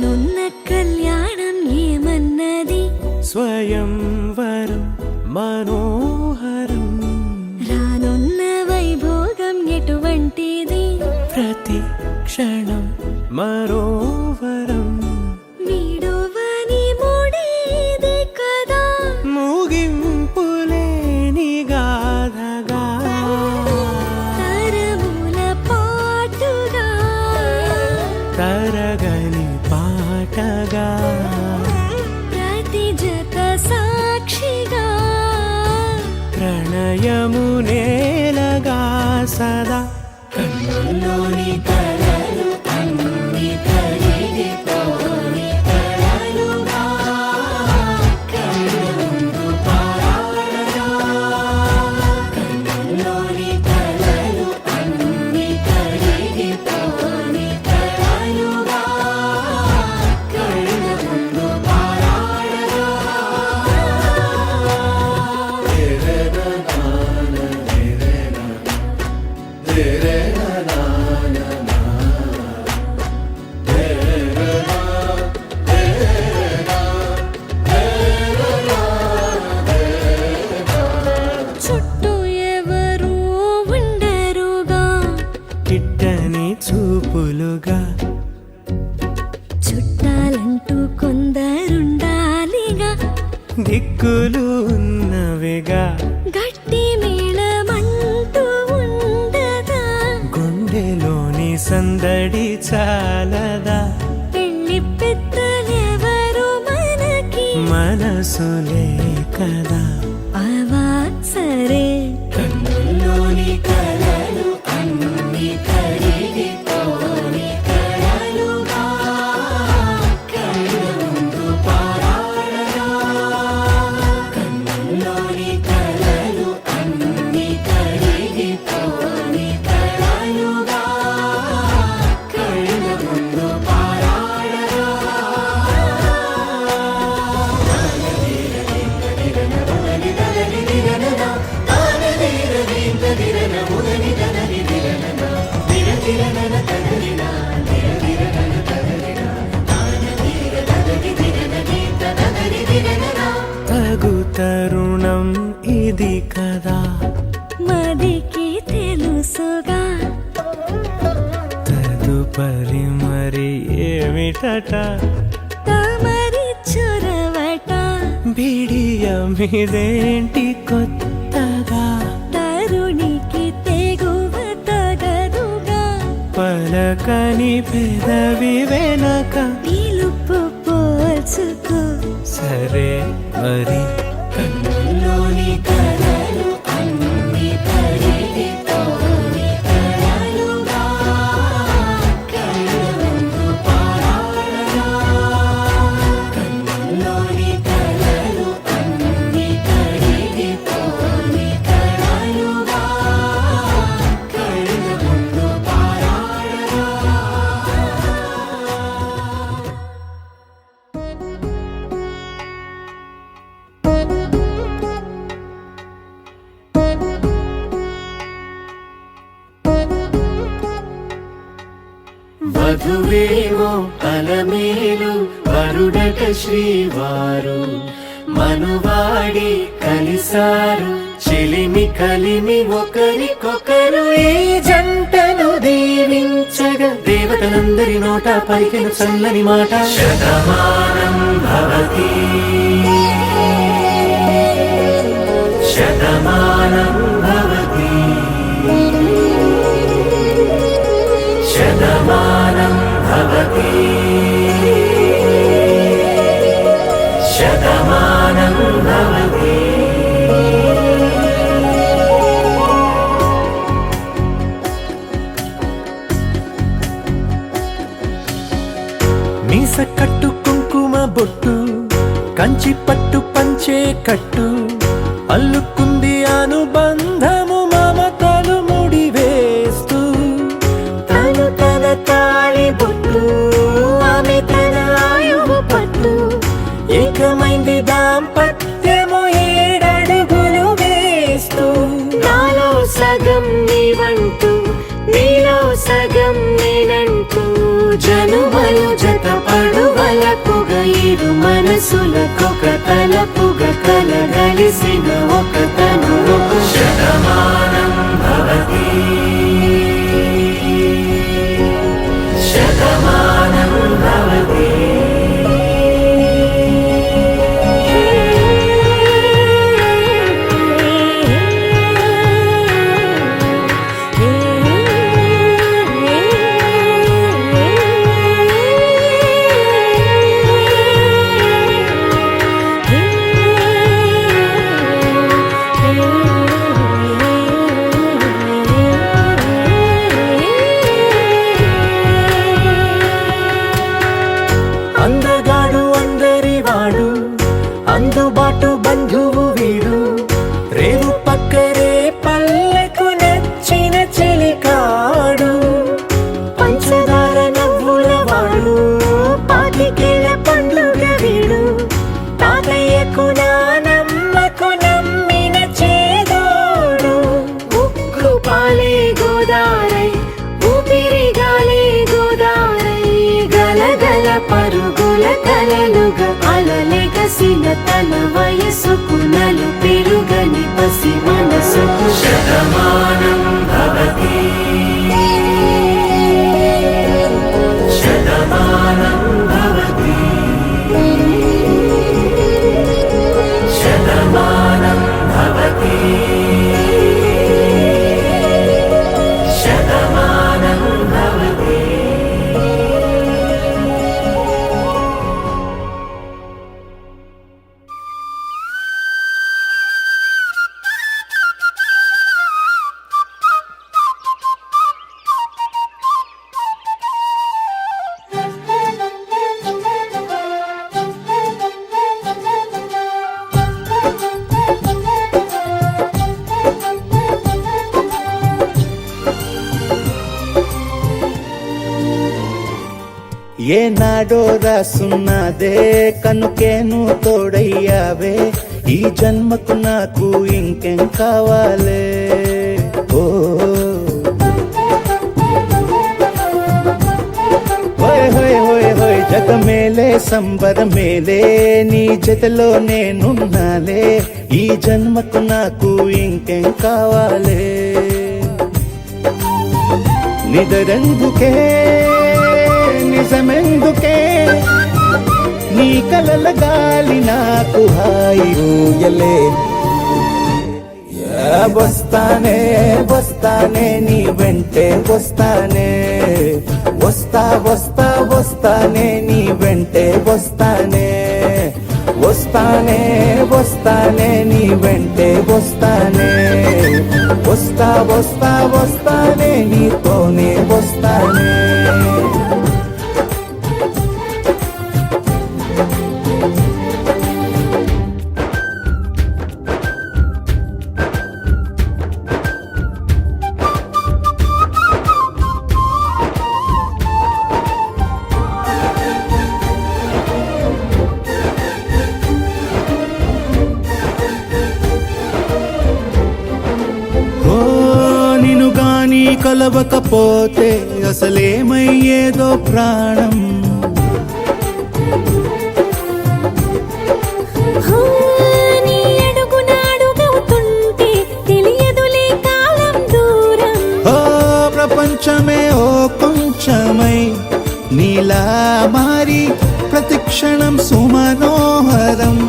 రానున్న కళ్యాణం ఏమన్నది స్వయంవరం మనోహరం రానున్న వైభోగం ఎటువంటిది ప్రతి క్షణం మరోవరం వీడువని మూడేది కదా ముగింపులేని గాథగా తరముల పాటుగా తరగని పాటగా ప్రతి జత సాక్షిగా ప్రణయము నేలగా సదా కన్నుల్లోని కలలు అన్ని కరిగిపోని కలలుగా కళ్ళముందు పారాడగా కన్నుల్లోని కలలు అన్ని కరిగిపోని కలలుగా కళ్ళముందు పారాడగా చుట్టూ ఎవరు ఉండరుగా కిట్టని చూపులుగా చుట్టాలంటూ కొందరుండాలిగా దిక్కులు ఉన్నవిగా గట్టి మేళమంటూ ఉండదా గుండెలోని సందడి చాలదా పెళ్లి పెద్దలెవరు మనకి మనసులే కదా అవా సరే కన్నుల్లోని కలలు అన్ని కరిగిపోని కలలుగా కళ్ళముందు పారాడగా కన్నుల్లోని కలలు అన్ని కరిగిపోని కలలుగా కళ్ళముందు పారాడగా తగు తరుణం ఇది కదా మదికి తెలుసుగా తదుపరి మరి ఏమిటట తమరి చొరవట బిడియమిదేంటి కొత్తగా తరుణికి తెగువ తగదుగా పలకని పెదవి వెనక పిలుపు పోల్చుకో సరే మరి కన్నుల్లోని కలలు అన్ని కరిగిపోని కలలుగా కళ్ళముందు పారాడగా కన్నుల్లోని కలలు అన్ని కరిగిపోని కలలుగా కళ్ళముందు పారాడగా వధువేమో అలమేలు వరుడట శ్రీవారు మనువాడి కలిసారు చెలిమి కలిమి ఒకరికొకరు ఈ జంటను దీవించగా దేవతలందరి నోట పలికిన చల్లని మాట శతమానం భవతి శతమానం భవతి శతమానం భవతి శతమానం భవతి మీస కట్టు కుంకుమ బొట్టు కంచి పట్టు పంచే కట్టు అల్లుకుంది అనుబంధము మమతలు ముడివేస్తూ తను తన తాళి బొట్టు ఆమె తన ఆయువు పట్టు ఏకమైంది దాంపత్యము ఏడడుగులు వేస్తూ నాలో సగం నీవంటూ నీలో సగం నేనంటూ జనుమలు జతపడువ ఇరు మనసులకొక తలపుగా కలగలిసిన ఒక తను శతమానం భవతి శతమానం భవతి అందగాడు అందరివాడు అందుబాటు బంధువు వీడు రేవు పక్కరే పల్లెకు నచ్చిన చెలికాడు పంచదార నవ్వుల వాడు పాతికేల పండుగ వీడు తాతయ్యకు నానమ్మకు నమ్మిన చేదోడు ఉక్కు పాలే గోదారై ఊపిరి గాలే గోదారై గలగల పరుగుల కలలుగా అలలెగసిన తన వయసుకు నలు పెరుగని పసి మనసుకు శతమానం భవతి శతమానం భవతి శతమానం భవతి శతమానం భవతి ఏనాడో రాసున్నదే కనుకేను తోడయ్యావే ఈ జన్మకు నాకు ఇంకేం కావాలే ఓ హోయ్ హోయ్ హోయ్ హోయ్ జగమేలే సంబరమేలే నీ జతలో నేనున్నాలే ఈ జన్మకు నాకు ఇంకేం కావాలే నిదరెందుకే నిజమెందుకే నీ కలల గాలి నాకు హాయి ఊయలే వస్తానే వస్తానే నీ వెంటే వస్తానే వస్తా వస్తా వస్తానే నీ వెంటే వస్తానే వస్తానే వస్తానే నీ వెంటే వస్తానే వస్తా వస్తా వస్తానే నీతోనే వస్తానే కలవకపోతే అసలేమయ్యేదో ప్రాణం నీ అడుగునాడుగవుతుంటే తెలియదులే కాలం దూరం ఓ ప్రపంచమే ఓ కొంచెమై నీలా మారి ప్రతిక్షణం సుమనోహరం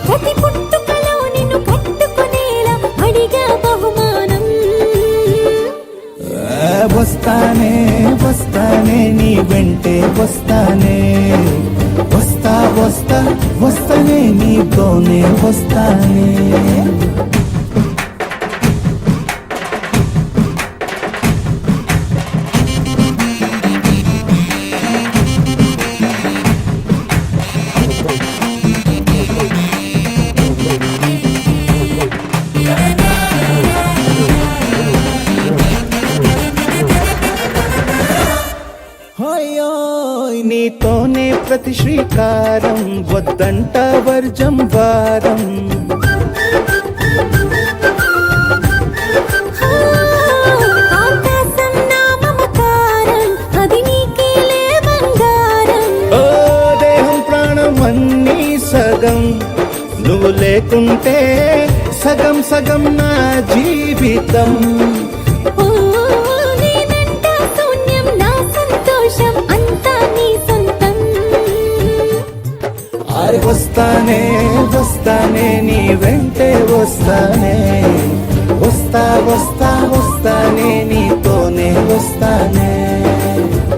ప్రతి పుట్టుకలో నిన్ను కట్టుకునేలా అడిగా బహుమానం వస్తానే వస్తానే నీ వెంటే వస్తానే వస్తా వస్తా వస్తానే నీతోనే వస్తానే నీతోనే ప్రతి శ్రీకారం వద్దంట వర్జం వారం ఆకాశం నా మమకారం అది నీకేలే బంగారం ఓ లేకుంటే సగం సగం నా జీవితం. ఓ నేనంట శూన్యం నా సంతోషం అంతా నీ సొంతం. అరే వస్తానే వస్తానే నీ వెంటే వస్తానే, వస్తా వస్తా వస్తానే నీతోనే వస్తానే.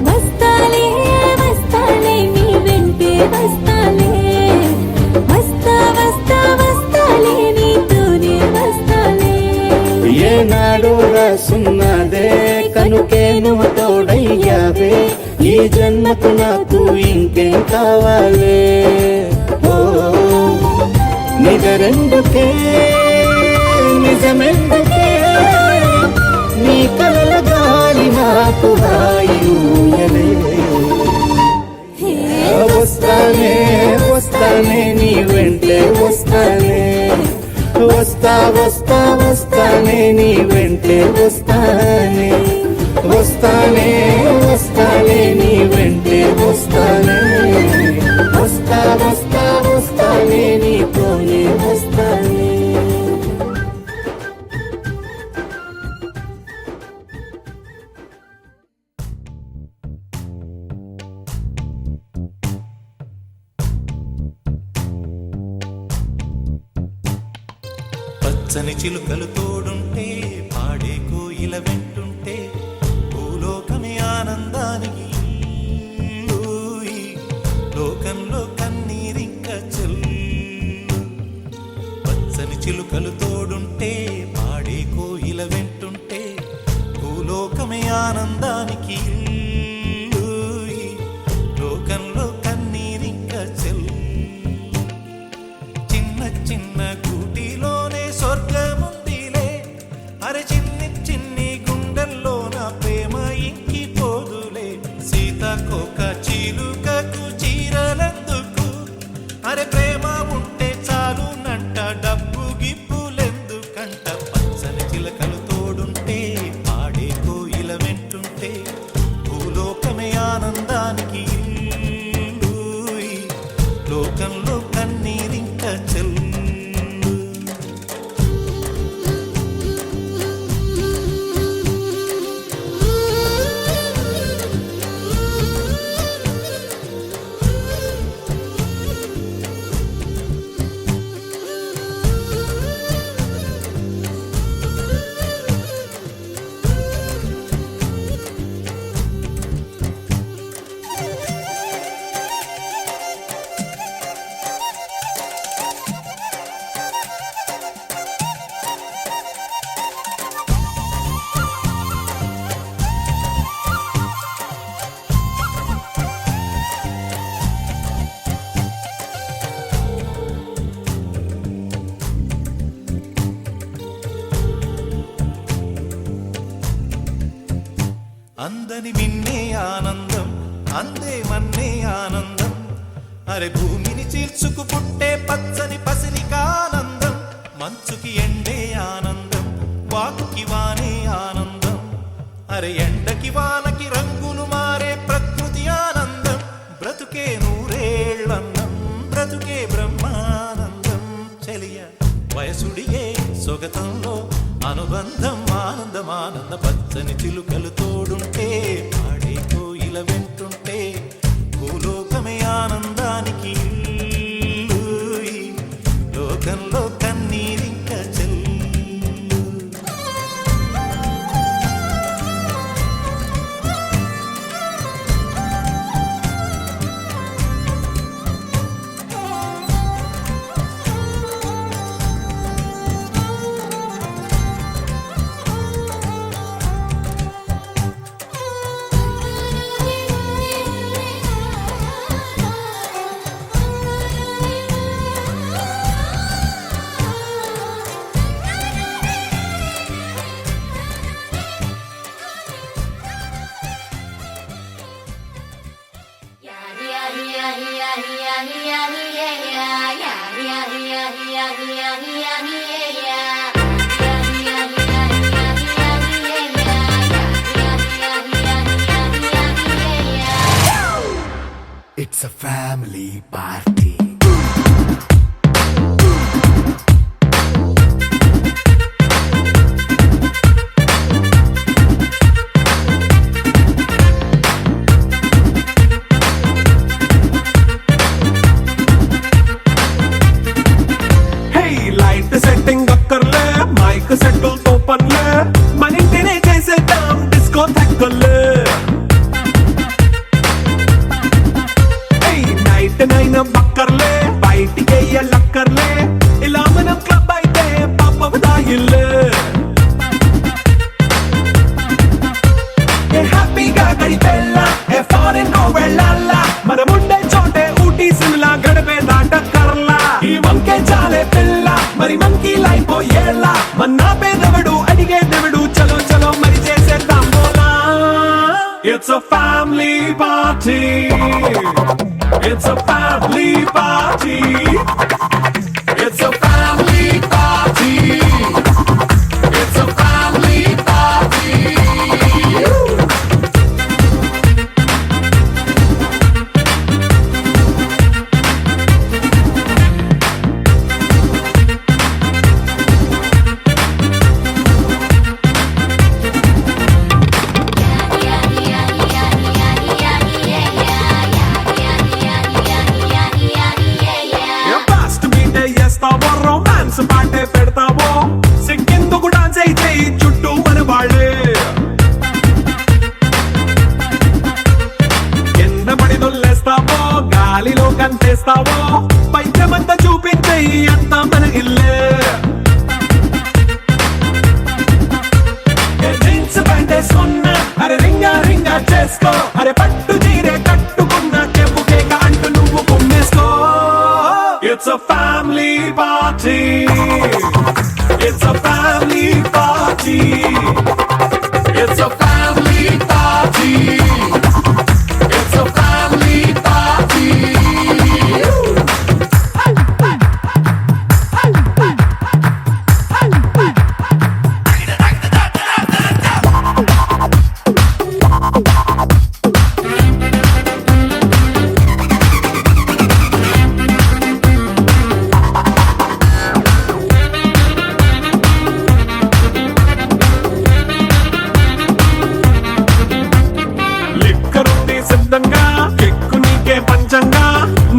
వస్తాలే వస్తాలే నీ వెంటే వస్తాలే, వస్తా వస్తా వస్తాలే నీతోనే వస్తాలే. ఏనాడు రాసున్నదే కనుకే నువ్వు తోడయ్యావే, ఈ జన్మకు నాకు ఇంకేం కావాలే. ఓ నిజరెందుకే నిజమెందుకే, నీ కలల గాలి నాకు హాయి ఊయలే. వస్తానే వస్తానే నీ వెంటే వస్తానే, వస్తా వస్తా వస్తానే నీ వెంటే వస్తానే, వస్తానే వస్తానే నీ వెంటే వస్తానే, వస్తా వస్తా వస్తానే నీతోనే వస్తానే. పచ్చని చిలుకలు తోడుంటే పాడే కోయిల వెంటుంటే భూలోకమే ఆనందానికి ఊయి, లోకంలో కన్నీరింక చెల్లు. పచ్చని చిలుకలు తోడుంటే పాడే కోయిల వెంటుంటే భూలోకమే ఆనందానికి ఊయి, లోకంలో కన్నీరింక చెల్లు. చిన్న చిన్న గూటిలోనే స్వర్గముందిలే, అరే చిన్ని చిన్ని గుండెల్లో నా ప్రేమ ఇంకిపోదులే. సీతాకోక చిలుకకు చీరలెందుకు, అరే ప్రేమ ఉంటే చాలునంట, డబ్బు గిప్పులెందుకంట. పచ్చని చిలకలు తోడుంటే పాడే కోయిల వెంటుంటే భూలోకమే ఆనందానికి ఇల్లూయి, లోకంలో కన్నీరింక చెల్లు. అందని మిన్నే ఆనందం, అందే మన్నే ఆనందం, అరే భూమిని చీల్చుకు పుట్టే పచ్చని పసిరికానందం. మంచుకి ఎండే ఆనందం, వాకుకి వానే ఆనందం, అరే ఎండకి వానకి రంగులు మారే ప్రకృతి ఆనందం. బ్రతుకే నూరేళ్ళన్నం, బ్రతుకే బ్రహ్మానందం. చెలియ వయసుడియే సొగతంలో అనుబంధం ఆనందం ఆనంద. పచ్చని చిలుకలు తోడుంటే పాడే కోయిల వెంటుంటే భూలోకమే ఆనందానికి ఇల్లూయి, లోకంలో కన్నీరింక చెల్లు. It's a family party. చుక్కలే నైట్ నైన్ బక్కర్లే బయటికి లక్కర్లే ఇలా మనం క్లబ్ అయితే పాపదా ఇల్లే హ్యాపీగా గడిపెళ్ళా ఏ ఫారెన్ నో వెళ్ళాలా మనముండే చోటే ఊటీ సిమ్లా గడిపే దాటక్కర్లా ఈ వంకే చాలే పిల్ల మరి మంకీ లైఫ్ ఏళ్ళ మన్నా పేదవడు అడిగే దేవుడు చలో చలో మరి చేసేద్దాం బోలా It's a family party. It's a family party. It's a family party. It's a family party. Fast మీటే చేస్తావో రొమాన్స్ పాటే పెడతావో సిగ్గెందుకు డాన్స్ అయితే చుట్టూ మన వాళ్ళే కింద పడి దొల్లేస్తావో గాలిలో కంటేస్తావో పైద్యమంతా చూపించే అంతా మన ఇల్లే జీన్స్ ప్యాంటేసుకున్నా అరే రింగా రింగా చేసుకో అరే పట్టు చీరే కట్టుకున్నా చెప్పు కేక అంటూ నువ్వు కుమ్మేసుకో It's a family party. It's a family party. It's a family party. It's a family party. లిక్కరుంది సిద్ధంగా కెక్కు నీకే పంచంగా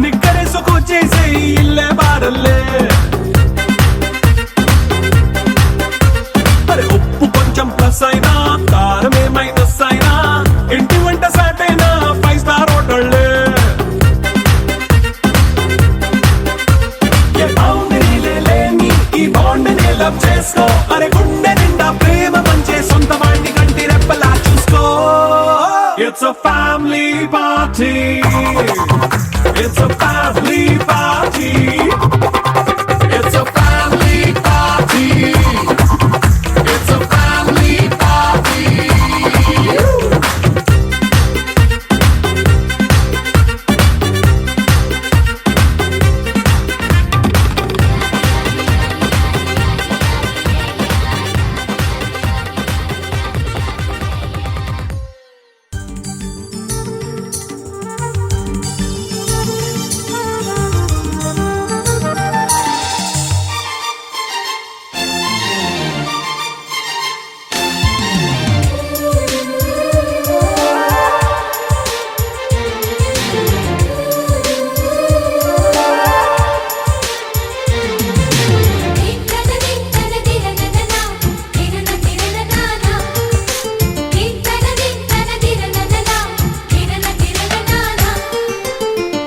నిక్కరేసుకు చేసే ఇల్లే బారల్లే మరి ఉప్పు కొంచెం ప్లస్ అయినా కారమే మైనస్ అయినా ఇంటి వంట సాటైనా 5 స్టార్ హోటళ్ళే ఏ బౌండరీలే లేని ఈ బాండ్ని లవ్ చేసుకో అరే గుండె నిండా ప్రేమ పంచే సొంత వాడిని కంటి రెప్పలా చూసుకో It's a family party. It's a family party. It's a family party. It's a family party.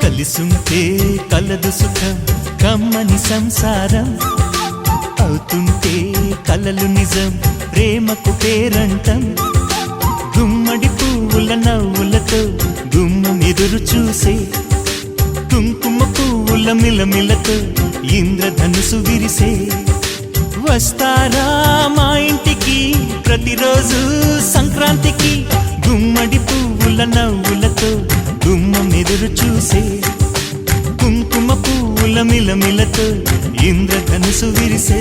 కలిసుంటే కలదు సుఖం కమ్మని సంసారం అవుతుంటే కలలు నిజం ప్రేమకు పేరంటం గుమ్మడి పువ్వుల నవ్వులతో గుమ్మం ఎదురు చూసే కుంకుమ పువ్వుల మిలమిలతో ఇంద్రధనుసు విరిసే వస్తారా మా ఇంటికి ప్రతిరోజు సంక్రాంతికి గుమ్మడి పువ్వుల నవ్వులతో గుమ్మం ఎదురు చూసే కుంకుమ పువ్వుల మిలమిలతో ఇంద్రధనుసు విరిసే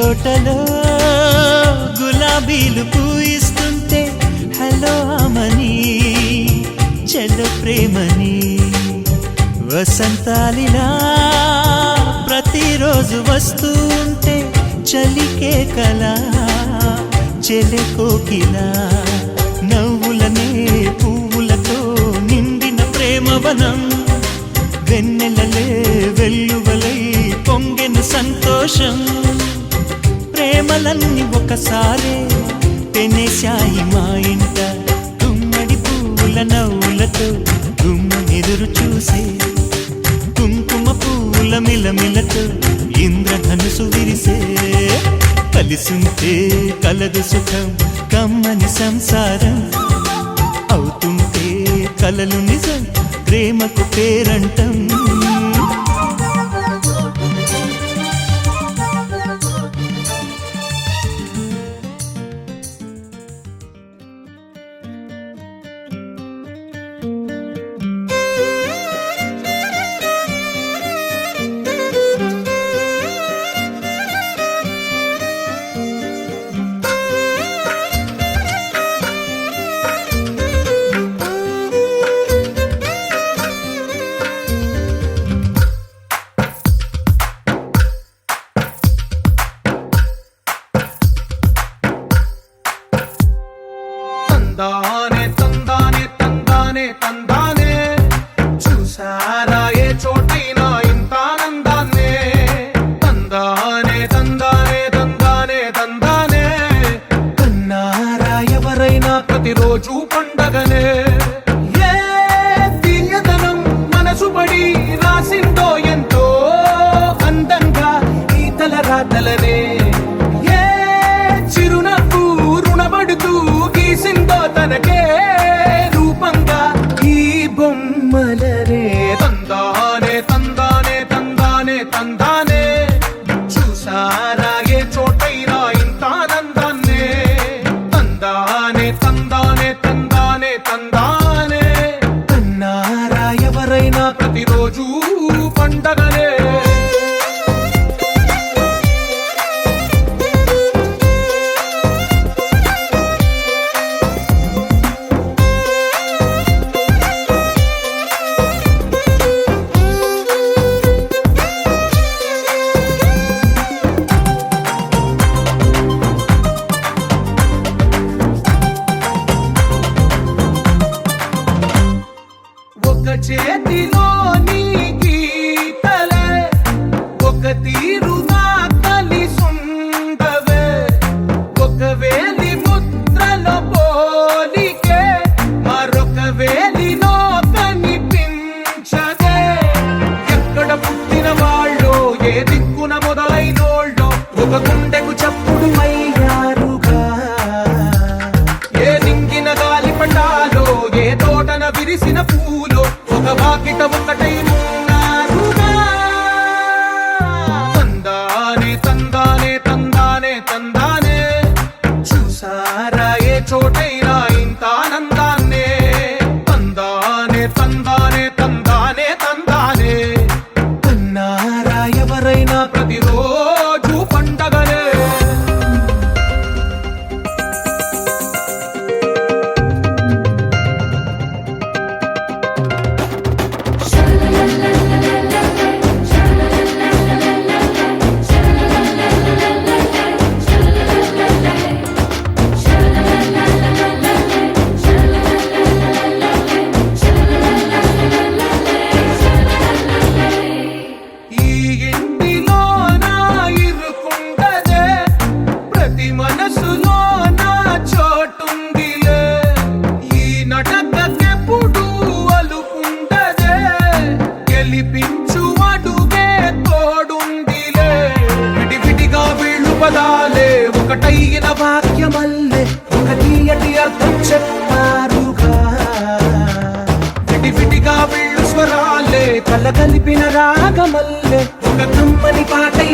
తోటలో గులాబీలు పూయిస్తుంటే హలో అమని చెల్ల ప్రేమని వసంతాలిలా ప్రతిరోజు వస్తూ ఉంటే చలికే కలా చెలె కోకిలా నవ్వులనే పువ్వులతో నిండిన ప్రేమవనం వెన్నెలలే వెల్లువలై పొంగెను సంతోషం ప్రేమలన్నీ ఒకసారే పెనేశాయి మా ఇంట గుమ్మడి పువ్వుల నవ్వులతో గుమ్మనెదురు చూసే కుంకుమ పువ్వుల మిలమిలతో ఇంద్రధనుసు విరిసే కలిసుంటే కలదు సుఖం కమ్మని సంసారం అవుతుంటే కలలు నిజం ప్రేమకు పేరంటం తందానే తందానే తందానే తందానే చూసారా ఏ చోటైనా ఇంత ఆనందాన్నే తందానే తందానే తందానే తందానే కన్నారా ఎవరైనా ప్రతిరోజు పండగనే ఏ తీయదనం మనసు పడి రాసిందో ఎంతో అందంగా ఈ తల రాతలనే ఏ చిరునవ్వు రుణపడుతూ గీసిందో తనకే రూపంగా ఈ బొమ్మలనే తందానే తందానే తందానే తందానే చూసారా ఏ చోటైనా ఇంత ఆనందాన్నే తందానే తందానే తందానే తందానే కన్నారా ఎవరైనా ప్రతిరోజు పండగనే ఒక చేతిలో నీ గీతలే ఒక తీరుగా కలిసుండవే ఒక వేలి ముద్రలో పోలికే మరొక వేలిలో కనిపించదే ఎక్కడ పుట్టిన వాళ్ళో ఏ దిక్కున మొదలైనోళ్ళో ఒక గుండెకు చప్పుడు అయ్యారుగా ఏ నింగిన గాలి పటాలో ఏ తోటన విరిసిన పూలో ఒక వాకిట ఒకటై ఉన్నారుగా తందానే తందానే తందానే తందానే చూసారా ఏ చోటైనా ఇంత ఆనందాన్నే తందానే తందానే తందానే తందానే కన్నారా ఎవరైనా ప్రతిరోజు పండగనే ఈ ఇంటిలో నా ఇరుకుండదే ప్రతి మనసులో నా చోటుందిలే ఈ నటకెప్పుడు అలుకుండదే గెలిపించు అడుగే తోడుందిలే విడివిడిగా వీళ్ళు పదాలే ఒకటైన వాక్యమల్లే ఒక తీయటి అర్థం చెప్పారుగా విడివిడిగా వీళ్ళు స్వరాలే కలగలిపిన రాగమల్లే ఒక కమ్మని పాటై